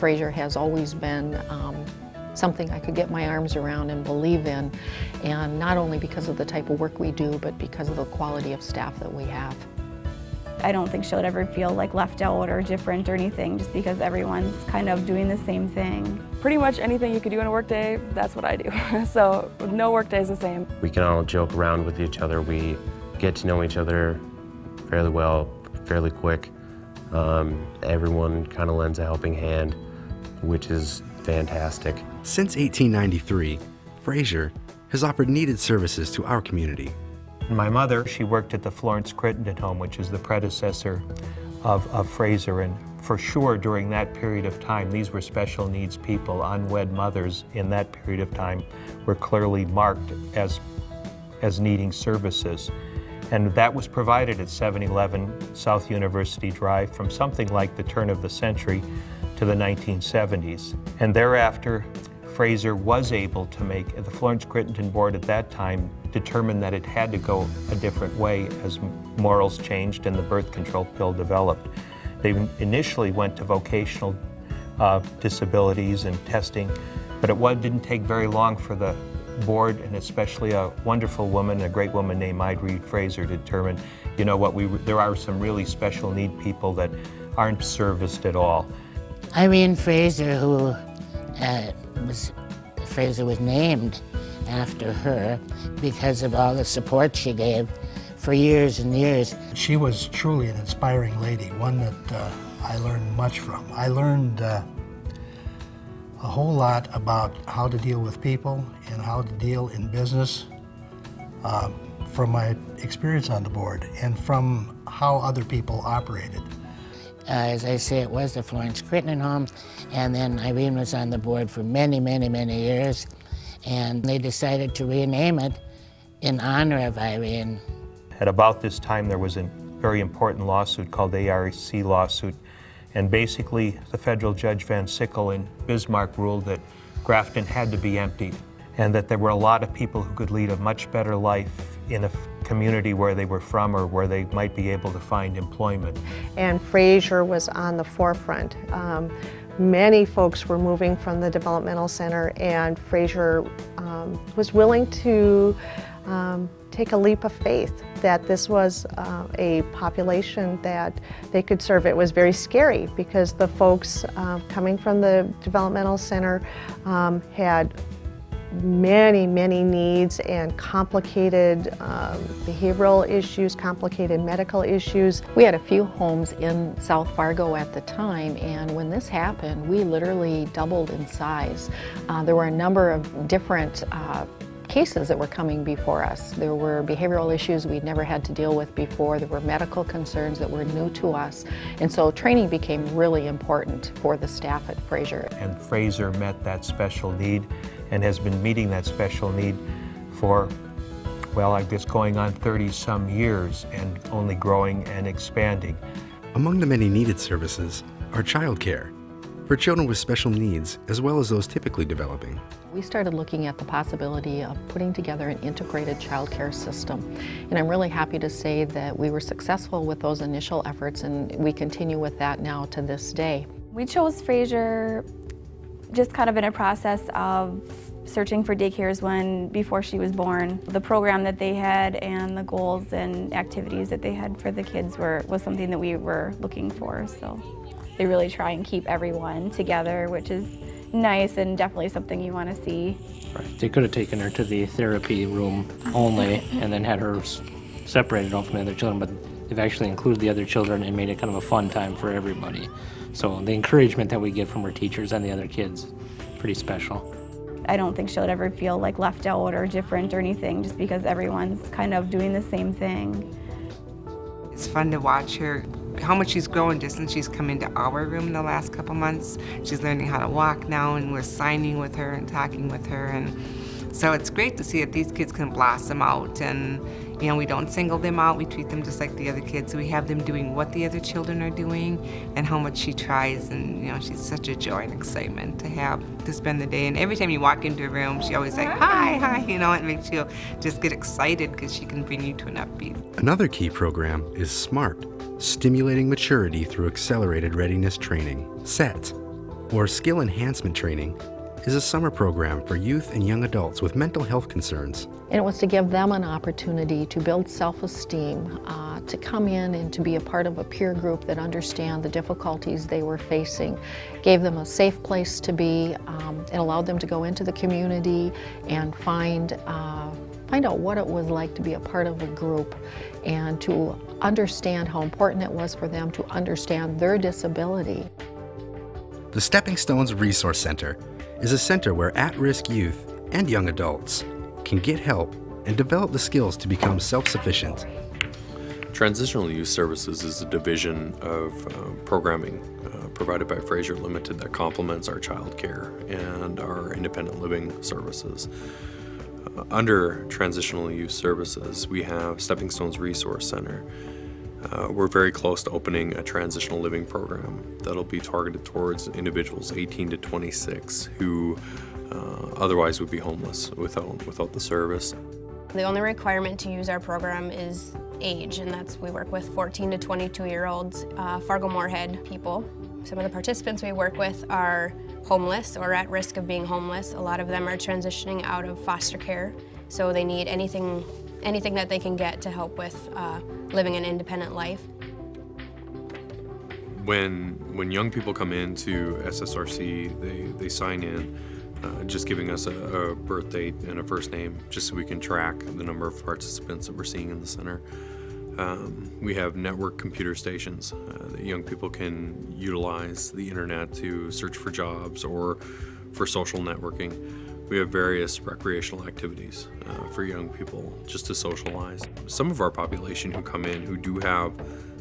Fraser has always been something I could get my arms around and believe in, and not only because of the type of work we do, but because of the quality of staff that we have. I don't think she'll ever feel like left out or different or anything, just because everyone's kind of doing the same thing. Pretty much anything you could do in a work day, that's what I do. So no work day is the same. We can all joke around with each other. We get to know each other fairly well, fairly quick. Everyone kind of lends a helping hand, which is fantastic. Since 1893, Fraser has offered needed services to our community. My mother, she worked at the Florence Crittenden home, which is the predecessor of Fraser, and for sure during that period of time, these were special needs people. Unwed mothers in that period of time were clearly marked as needing services. And that was provided at 711 South University Drive from something like the turn of the century to the 1970s. And thereafter, Fraser was able to make, the Florence Crittenden board at that time determined that it had to go a different way as morals changed and the birth control pill developed. They initially went to vocational disabilities and testing, but it didn't take very long for the board, and especially a wonderful woman, a great woman named Reed Fraser, to determine, you know what, there are some really special need people that aren't serviced at all. Irene Fraser, who Fraser was named after her because of all the support she gave for years and years. She was truly an inspiring lady, one that I learned much from. I learned a whole lot about how to deal with people and how to deal in business from my experience on the board and from how other people operated. As I say, it was the Florence Crittenden home, and then Irene was on the board for many, many, many years, and they decided to rename it in honor of Irene. At about this time, there was a very important lawsuit called the ARC lawsuit, and basically the federal judge Van Sickle in Bismarck ruled that Grafton had to be emptied, and that there were a lot of people who could lead a much better life in a community where they were from or where they might be able to find employment. And Fraser was on the forefront. Many folks were moving from the developmental center, and Fraser was willing to take a leap of faith that this was a population that they could serve. It was very scary because the folks coming from the developmental center had many, many needs and complicated behavioral issues, complicated medical issues. We had a few homes in South Fargo at the time, and when this happened, we literally doubled in size. There were a number of different cases that were coming before us. There were behavioral issues we'd never had to deal with before. There were medical concerns that were new to us. And so training became really important for the staff at Fraser. And Fraser met that special need and has been meeting that special need for, well, I guess going on 30-some years and only growing and expanding. Among the many needed services are childcare for children with special needs, as well as those typically developing. We started looking at the possibility of putting together an integrated childcare system. And I'm really happy to say that we were successful with those initial efforts, and we continue with that now to this day. We chose Fraser just kind of in a process of searching for daycares before she was born. The program that they had and the goals and activities that they had for the kids was something that we were looking for. So they really try and keep everyone together, which is nice and definitely something you want to see. Right. They could have taken her to the therapy room only and then had her separated off from the other children, but they've actually included the other children and made it kind of a fun time for everybody. So the encouragement that we get from our teachers and the other kids, pretty special. I don't think she'll ever feel like left out or different or anything, just because everyone's kind of doing the same thing. It's fun to watch her, how much she's grown just since she's come into our room in the last couple months. She's learning how to walk now, and we're signing with her and talking with her. And so it's great to see that these kids can blossom out, and you know, we don't single them out. We treat them just like the other kids. We have them doing what the other children are doing and how much she tries. And you know, she's such a joy and excitement to have to spend the day. And every time you walk into a room, she always like, hi, hi, you know, it makes you just get excited because she can bring you to an upbeat. Another key program is SMART, Stimulating Maturity Through Accelerated Readiness Training, SET. or skill enhancement training, is a summer program for youth and young adults with mental health concerns. And it was to give them an opportunity to build self-esteem, to come in and to be a part of a peer group that understand the difficulties they were facing, gave them a safe place to be. It allowed them to go into the community and find out what it was like to be a part of a group and to understand how important it was for them to understand their disability. The Stepping Stones Resource Center is a center where at-risk youth and young adults can get help and develop the skills to become self-sufficient. Transitional Youth Services is a division of programming provided by Fraser Limited that complements our child care and our independent living services. Under Transitional Youth Services, we have Stepping Stones Resource Center. We're very close to opening a transitional living program that'll be targeted towards individuals 18 to 26 who otherwise would be homeless without the service. The only requirement to use our program is age, and we work with 14 to 22-year-olds Fargo Moorhead people. Some of the participants we work with are homeless or at risk of being homeless. A lot of them are transitioning out of foster care, so they need anything that they can get to help with living an independent life. When young people come into SSRC, they sign in just giving us a birth date and a first name just so we can track the number of participants that we're seeing in the center. We have network computer stations that young people can utilize the internet to search for jobs or for social networking. We have various recreational activities for young people just to socialize. Some of our population who come in who do have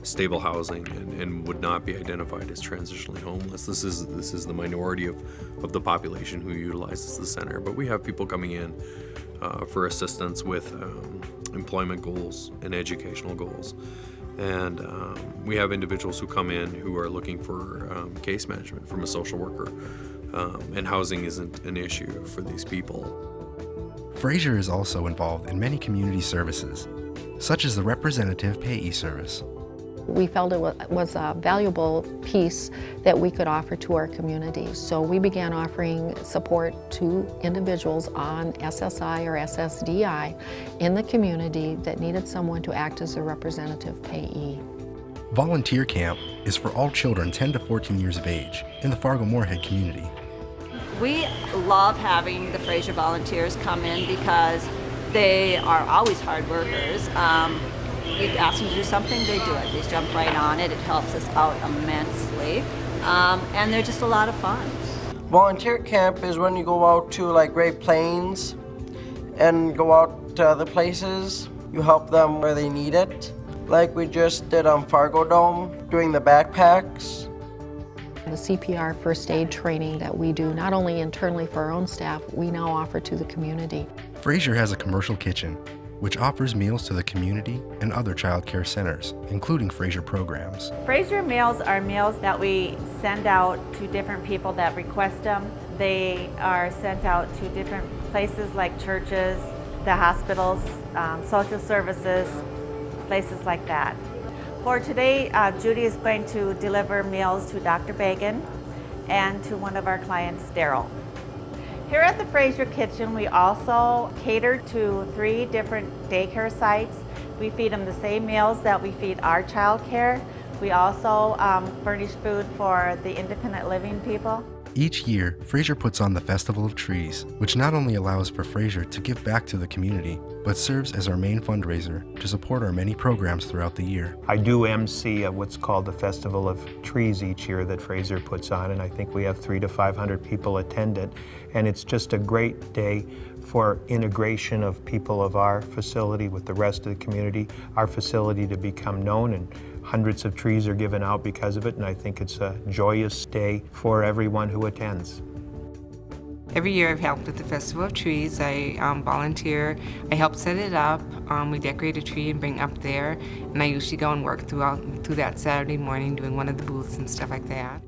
stable housing and would not be identified as transitionally homeless. This is the minority of the population who utilizes the center, but we have people coming in for assistance with employment goals and educational goals. And we have individuals who come in who are looking for case management from a social worker, and housing isn't an issue for these people. Fraser is also involved in many community services, such as the Representative Payee Service. We felt it was a valuable piece that we could offer to our community. So we began offering support to individuals on SSI or SSDI in the community that needed someone to act as a representative payee. Volunteer Camp is for all children 10 to 14 years of age in the Fargo Moorhead community. We love having the Fraser volunteers come in because they are always hard workers. You ask them to do something, they do it. They jump right on it. It helps us out immensely. And they're just a lot of fun. Volunteer camp is when you go out to like Great Plains and go out to other places. You help them where they need it. Like we just did on Fargo Dome, doing the backpacks. The CPR first aid training that we do, not only internally for our own staff, we now offer to the community. Fraser has a commercial kitchen, which offers meals to the community and other child care centers, including Fraser programs. Fraser meals are meals that we send out to different people that request them. They are sent out to different places like churches, the hospitals, social services, places like that. For today, Judy is going to deliver meals to Dr. Bagan and to one of our clients, Daryl. Here at the Fraser Kitchen, we also cater to 3 different daycare sites. We feed them the same meals that we feed our child care. We also furnish food for the independent living people. Each year, Fraser puts on the Festival of Trees, which not only allows for Fraser to give back to the community, but serves as our main fundraiser to support our many programs throughout the year. I do MC what's called the Festival of Trees each year that Fraser puts on, and I think we have 300 to 500 people attend it. And it's just a great day for integration of people of our facility with the rest of the community, our facility to become known, and hundreds of trees are given out because of it, and I think it's a joyous day for everyone who attends. Every year I've helped with the Festival of Trees. I volunteer, I help set it up, we decorate a tree and bring it up there, and I usually go and work through that Saturday morning doing one of the booths and stuff like that.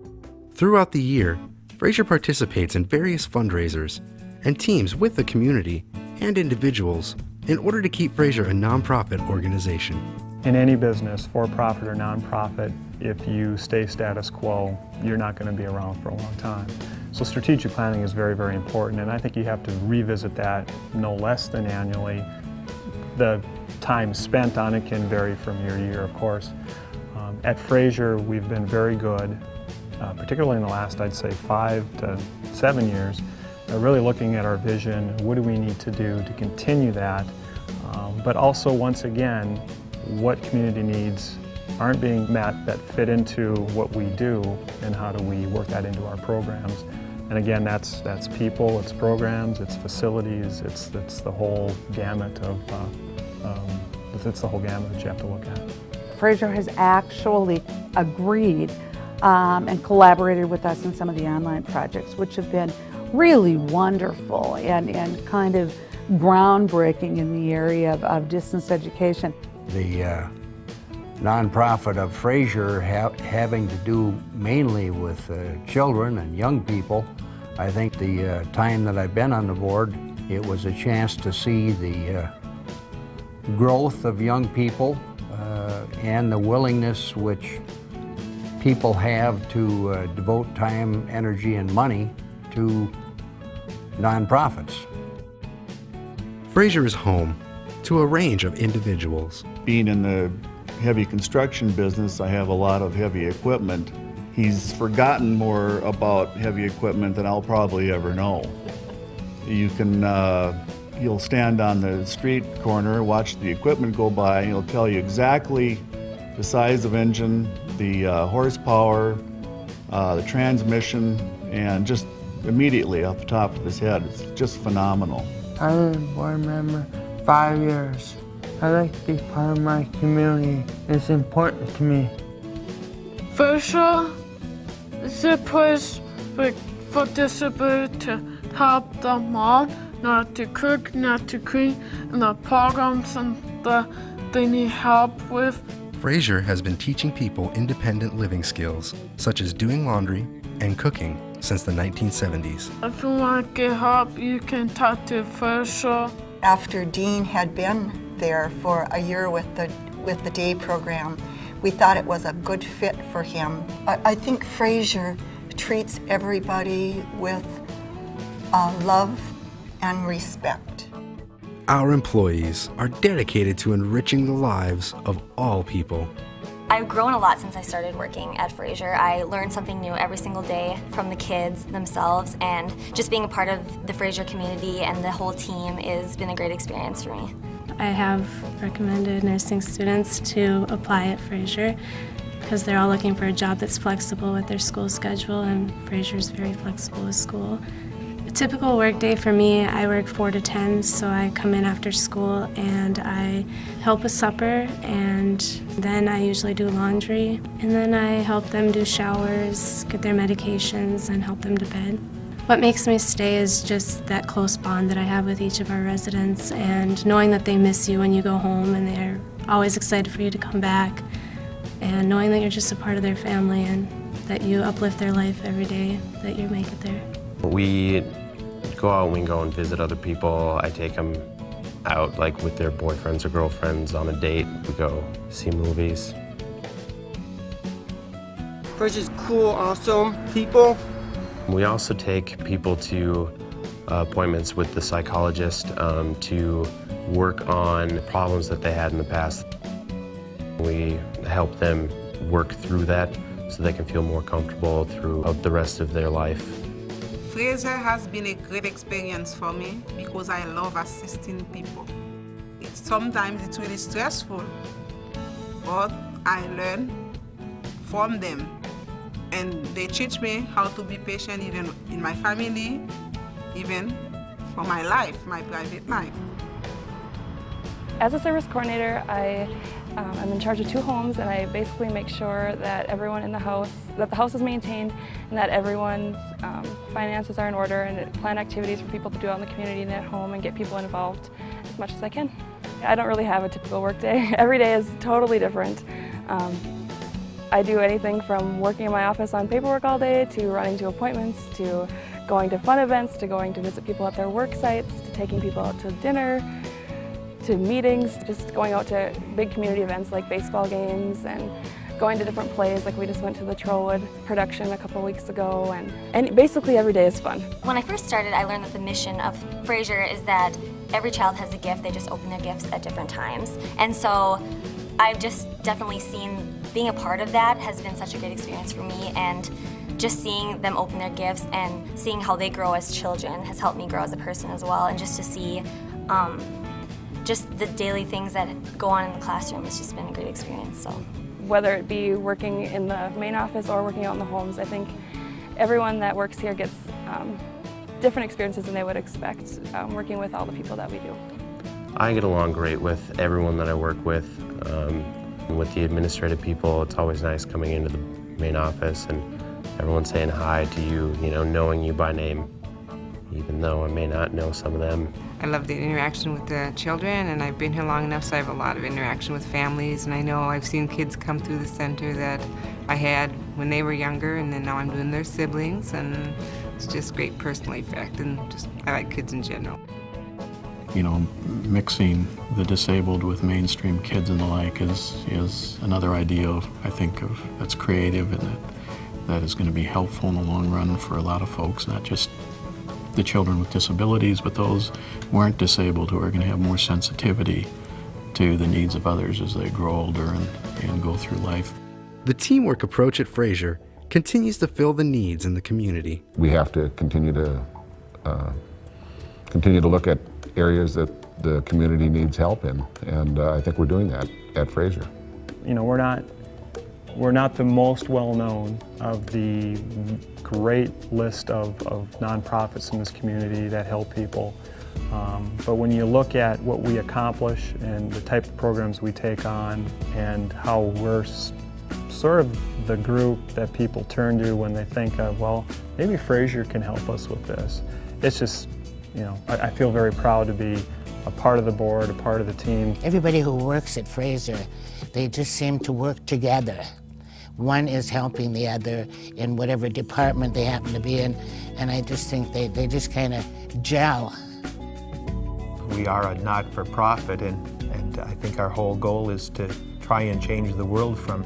Throughout the year, Fraser participates in various fundraisers and teams with the community and individuals in order to keep Fraser a nonprofit organization. In any business, for-profit or nonprofit, if you stay status quo, you're not going to be around for a long time. So strategic planning is very, very important, and I think you have to revisit that no less than annually. The time spent on it can vary from year to year, of course. At Fraser, we've been very good, particularly in the last, I'd say, 5 to 7 years, really looking at our vision, what do we need to do to continue that, but also, once again, what community needs aren't being met that fit into what we do, and how do we work that into our programs. And again, that's people, it's programs, it's facilities, it's the whole gamut of, it's the whole gamut that you have to look at. Fraser has actually agreed and collaborated with us in some of the online projects, which have been really wonderful and kind of groundbreaking in the area of distance education. The nonprofit of Fraser having to do mainly with children and young people, I think the time that I've been on the board, it was a chance to see the growth of young people and the willingness which people have to devote time, energy, and money to nonprofits. Fraser is home to a range of individuals. Being in the heavy construction business, I have a lot of heavy equipment. He's forgotten more about heavy equipment than I'll probably ever know. You can, you'll stand on the street corner, watch the equipment go by, and he'll tell you exactly the size of engine, the horsepower, the transmission, and just immediately off the top of his head. It's just phenomenal. I've been a board member 5 years. I like to be part of my community. It's important to me. Fraser is a place for disabled to help them out, not to cook, not to clean, and the programs that they need help with. Fraser has been teaching people independent living skills, such as doing laundry and cooking, since the 1970s. If you want to get help, you can talk to Fraser. After Dean had been there for a year with the day program, we thought it was a good fit for him. I think Fraser treats everybody with love and respect. Our employees are dedicated to enriching the lives of all people. I've grown a lot since I started working at Fraser. I learn something new every single day from the kids themselves, and just being a part of the Fraser community and the whole team has been a great experience for me. I have recommended nursing students to apply at Fraser because they're all looking for a job that's flexible with their school schedule, and Fraser's very flexible with school. A typical work day for me, I work 4 to 10, so I come in after school and I help with supper, and then I usually do laundry, and then I help them do showers, get their medications, and help them to bed. What makes me stay is just that close bond that I have with each of our residents, and knowing that they miss you when you go home and they're always excited for you to come back, and knowing that you're just a part of their family and that you uplift their life every day that you make it there. We go out and we go and visit other people. I take them out like with their boyfriends or girlfriends on a date. We go see movies. Fraser's cool, awesome people. We also take people to appointments with the psychologist to work on problems that they had in the past. We help them work through that so they can feel more comfortable throughout the rest of their life. Fraser has been a great experience for me because I love assisting people. Sometimes it's really stressful, but I learn from them. And they teach me how to be patient even in my family, even for my life, my private life. As a service coordinator, I'm in charge of 2 homes, and I basically make sure that everyone in the house, that the house is maintained, and that everyone's finances are in order, and plan activities for people to do out in the community and at home and get people involved as much as I can. I don't really have a typical work day. Every day is totally different. I do anything from working in my office on paperwork all day, to running to appointments, to going to fun events, to going to visit people at their work sites, to taking people out to dinner, to meetings, just going out to big community events like baseball games and going to different plays, like we just went to the Trollwood production a couple weeks ago, and basically every day is fun. When I first started, I learned that the mission of Fraser is that every child has a gift, they just open their gifts at different times. And so I've just definitely seen being a part of that has been such a great experience for me, and just seeing them open their gifts and seeing how they grow as children has helped me grow as a person as well, and just to see just the daily things that go on in the classroom has just been a great experience. So, whether it be working in the main office or working out in the homes, I think everyone that works here gets different experiences than they would expect working with all the people that we do. I get along great with everyone that I work with. With the administrative people, it's always nice coming into the main office and everyone saying hi to you, you know, knowing you by name, even though I may not know some of them. I love the interaction with the children, and I've been here long enough so I have a lot of interaction with families, and I know I've seen kids come through the center that I had when they were younger, and then now I'm doing their siblings, and it's just great personal effect, and just I like kids in general. You know, mixing the disabled with mainstream kids and the like is another idea, I think, that's creative and that is going to be helpful in the long run for a lot of folks, not just the children with disabilities, but those who aren't disabled, who are going to have more sensitivity to the needs of others as they grow older and go through life. The teamwork approach at Fraser continues to fill the needs in the community. We have to continue to look at areas that the community needs help in, and I think we're doing that at Fraser. You know, we're not the most well-known of the great list of nonprofits in this community that help people. But when you look at what we accomplish and the type of programs we take on and how we're sort of the group that people turn to when they think of, well, maybe Fraser can help us with this. It's just, you know, I feel very proud to be a part of the board, a part of the team. Everybody who works at Fraser, they just seem to work together. One is helping the other in whatever department they happen to be in, and I just think they just kind of gel. We are a not-for-profit, and I think our whole goal is to try and change the world from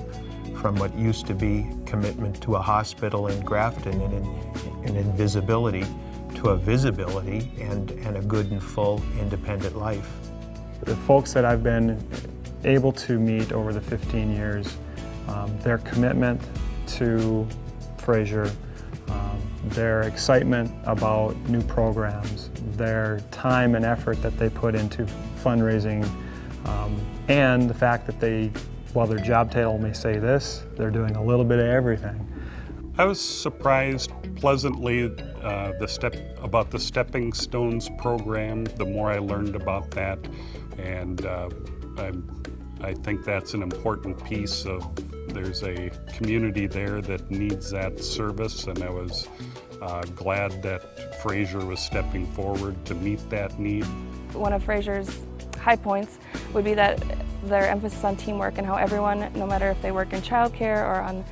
what used to be commitment to a hospital in Grafton and invisibility to a visibility and a good and full independent life. The folks that I've been able to meet over the 15 years, their commitment to Fraser, their excitement about new programs, their time and effort that they put into fundraising, and the fact that they, while their job title may say this, they're doing a little bit of everything. I was surprised pleasantly about the Stepping Stones program. The more I learned about that, and I think that's an important piece of, there's a community there that needs that service, and I was glad that Fraser was stepping forward to meet that need. One of Fraser's high points would be that their emphasis on teamwork and how everyone, no matter if they work in childcare or on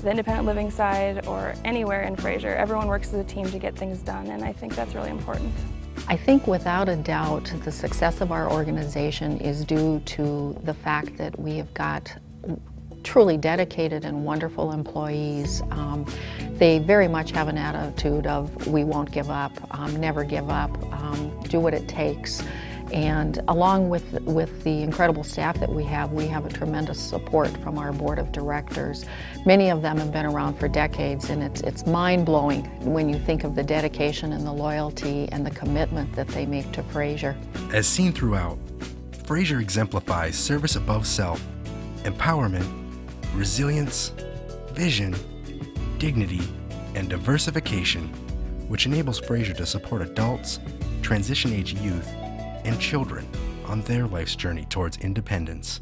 the independent living side or anywhere in Fraser, everyone works as a team to get things done, and I think that's really important. I think without a doubt the success of our organization is due to the fact that we have got truly dedicated and wonderful employees. They very much have an attitude of we won't give up, never give up, do what it takes. And along with the incredible staff that we have a tremendous support from our board of directors. Many of them have been around for decades, and it's mind-blowing when you think of the dedication and the loyalty and the commitment that they make to Fraser. As seen throughout, Fraser exemplifies service above self, empowerment, resilience, vision, dignity, and diversification, which enables Fraser to support adults, transition-age youth, and children on their life's journey towards independence.